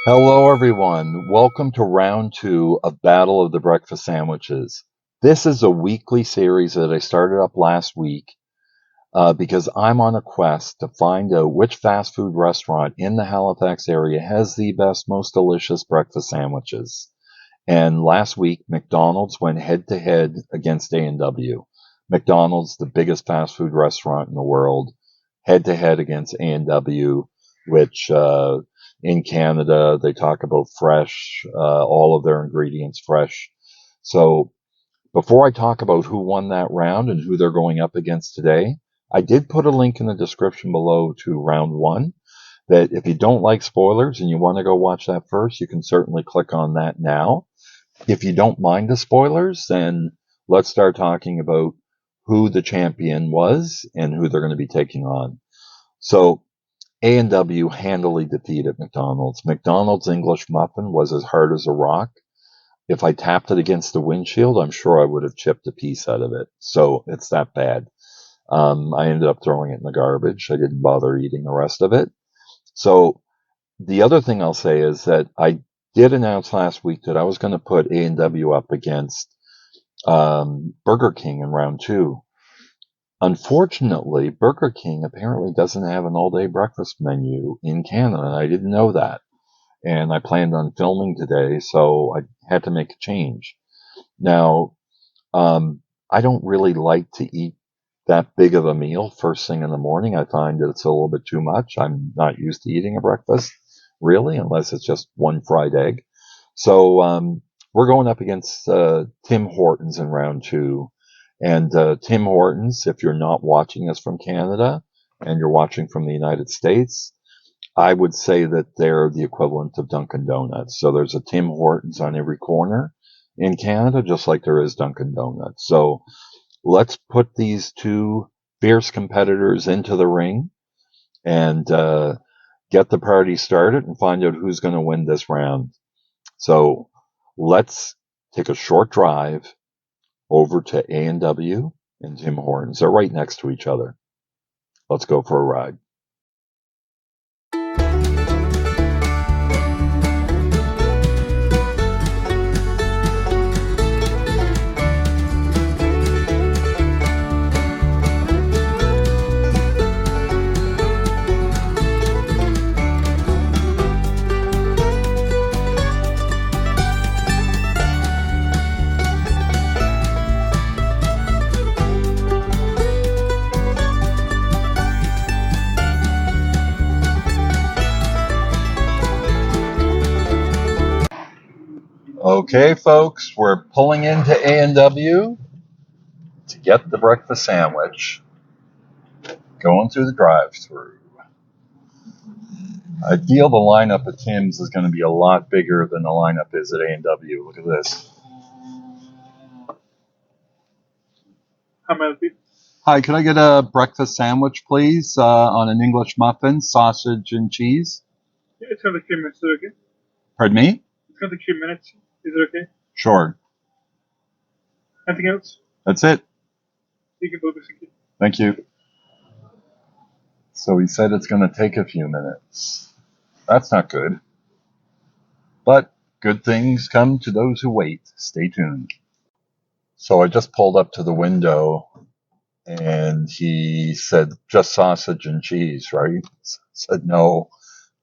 Hello, everyone. Welcome to round two of Battle of the Breakfast Sandwiches. This is a weekly series that I started up last week because I'm on a quest to find out which fast food restaurant in the Halifax area has the best, most delicious breakfast sandwiches. And last week, McDonald's went head to head against A&W. McDonald's, the biggest fast food restaurant in the world, head to head against A&W, which in Canada they talk about fresh, all of their ingredients fresh. So before I talk about who won that round and who they're going up against today, I did put a link in the description below to round one. That if you don't like spoilers and you want to go watch that first, you can certainly click on that now. If you don't mind the spoilers, then let's start talking about who the champion was and who they're going to be taking on. So A&W handily defeated McDonald's. McDonald's English Muffin was as hard as a rock. If I tapped it against the windshield, I'm sure I would have chipped a piece out of it. So it's that bad. I ended up throwing it in the garbage. I didn't bother eating the rest of it. So the other thing I'll say is that I did announce last week that I was going to put A&W up against Burger King in round two. Unfortunately, Burger King apparently doesn't have an all-day breakfast menu in Canada. I didn't know that. And I planned on filming today, so I had to make a change. Now, I don't really like to eat that big of a meal first thing in the morning. I find that it's a little bit too much. I'm not used to eating a breakfast, really, unless it's just one fried egg. So we're going up against Tim Hortons in round two. And Tim Hortons, if you're not watching us from Canada and you're watching from the United States, I would say that they're the equivalent of Dunkin' Donuts. So there's a Tim Hortons on every corner in Canada, just like there is Dunkin' Donuts. So let's put these two fierce competitors into the ring and get the party started and find out who's going to win this round. So let's take a short drive over to A&W and Tim Hortons. They're right next to each other. Let's go for a ride. Okay, folks, we're pulling into A&W to get the breakfast sandwich. Going through the drive-thru. I feel the lineup at Tim's is going to be a lot bigger than the lineup is at A&W. Look at this. Hi, could I get a breakfast sandwich, please, on an English muffin, sausage and cheese? Yeah, it's going to take 3 minutes. Is it okay? Pardon me? It's going to take 3 minutes. Is it okay? Sure. Anything else? That's it. You can go this again. Thank you. So he said it's going to take a few minutes. That's not good. But good things come to those who wait. Stay tuned. So I just pulled up to the window and he said, just sausage and cheese, right? I said, no,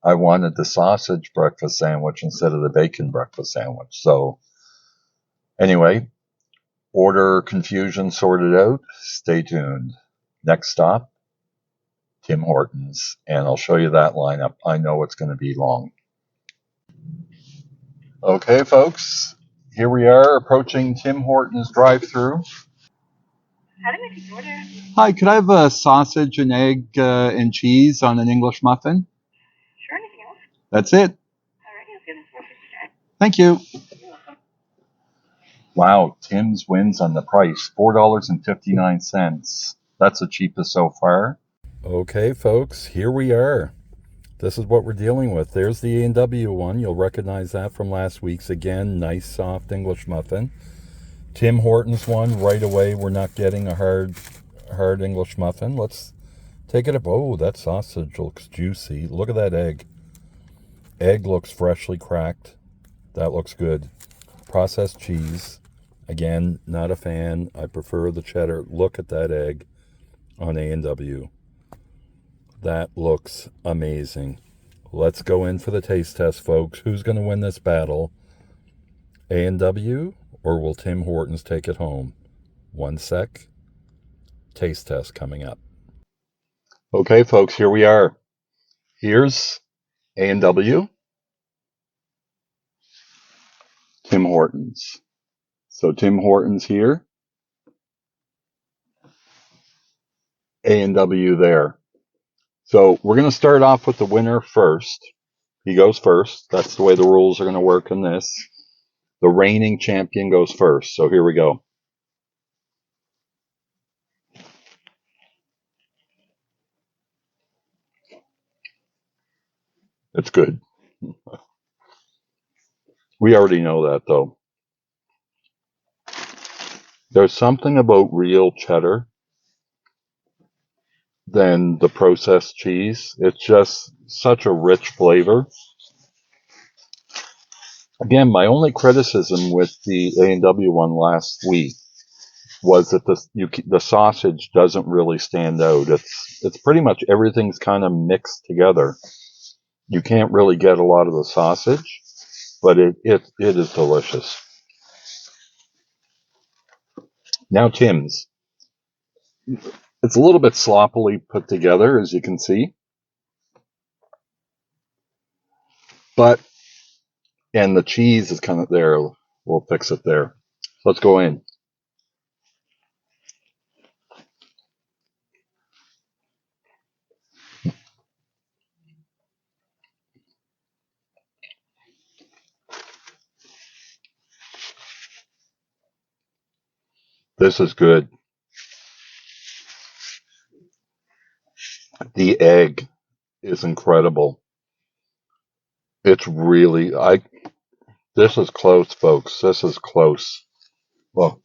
I wanted the sausage breakfast sandwich instead of the bacon breakfast sandwich. So anyway, order confusion sorted out. Stay tuned. Next stop, Tim Hortons. And I'll show you that lineup. I know it's going to be long. Okay, folks. Here we are approaching Tim Hortons drive-thru. How do I make an order? Hi, could I have a sausage and egg and cheese on an English muffin? Sure, anything else? That's it. Alright, I'll get this $4.50. Thank you. You're welcome. Wow, Tim's wins on the price, $4.59. That's the cheapest so far. Okay, folks, here we are. This is what we're dealing with. There's the A&W one. You'll recognize that from last week's. Again, nice, soft English muffin. Tim Hortons one, right away, we're not getting a hard English muffin. Let's take it up. Oh, that sausage looks juicy. Look at that egg. Egg looks freshly cracked. That looks good. Processed cheese. Again, not a fan. I prefer the cheddar. Look at that egg on A&W. That looks amazing. Let's go in for the taste test, folks. Who's going to win this battle? A&W, or will Tim Hortons take it home? One sec. Taste test coming up. Okay, folks, here we are. Here's A&W, Tim Hortons. So Tim Hortons here, A&W there. So we're going to start off with the winner first. He goes first. That's the way the rules are going to work in this. The reigning champion goes first. So here we go. It's good. We already know that, though. There's something about real cheddar than the processed cheese. It's just such a rich flavor. Again, my only criticism with the A&W one last week was that the sausage doesn't really stand out. It's pretty much everything's kind of mixed together. You can't really get a lot of the sausage, but it is delicious. Now Tim's. It's a little bit sloppily put together, as you can see. And the cheese is kind of there. We'll fix it there. Let's go in. This is good. The egg is incredible. It's really, this is close, folks. This is close. Well,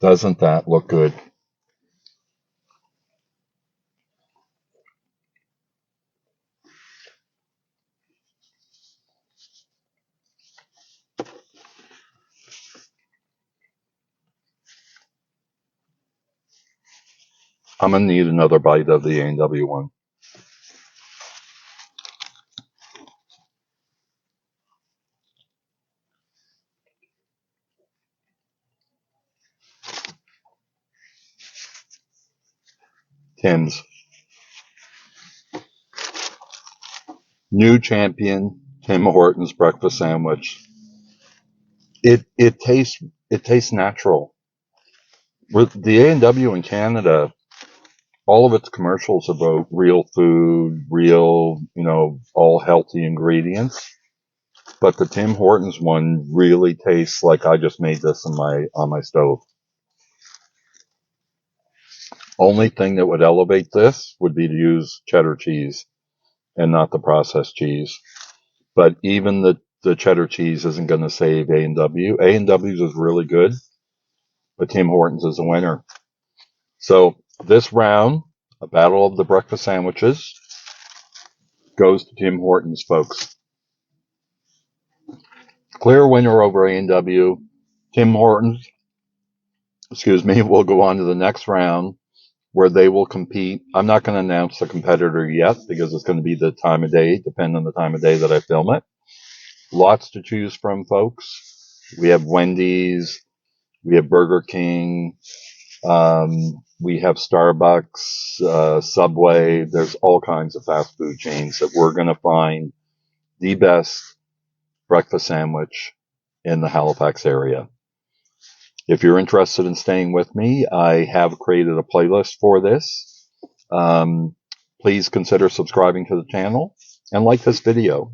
doesn't that look good? I'm going to need another bite of the A&W one. Tim's. New champion, Tim Hortons breakfast sandwich. It tastes natural. With the A&W in Canada, all of its commercials about real food, real, all healthy ingredients. But the Tim Hortons one really tastes like I just made this on my stove. Only thing that would elevate this would be to use cheddar cheese and not the processed cheese. But even the cheddar cheese isn't going to save A&W. A&W's is really good, but Tim Hortons is a winner. So this round, a battle of the breakfast sandwiches, goes to Tim Hortons, folks. Clear winner over A&W. Tim Hortons, will go on to the next round where they will compete. I'm not going to announce the competitor yet because it's going to be the time of day, depending on the time of day that I film it. Lots to choose from, folks. We have Wendy's, we have Burger King, we have Starbucks, Subway. There's all kinds of fast food chains that we're going to find the best breakfast sandwich in the Halifax area. If you're interested in staying with me, I have created a playlist for this. Please consider subscribing to the channel and like this video.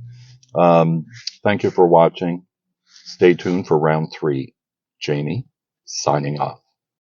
Thank you for watching. Stay tuned for round 3. Jamie, signing off.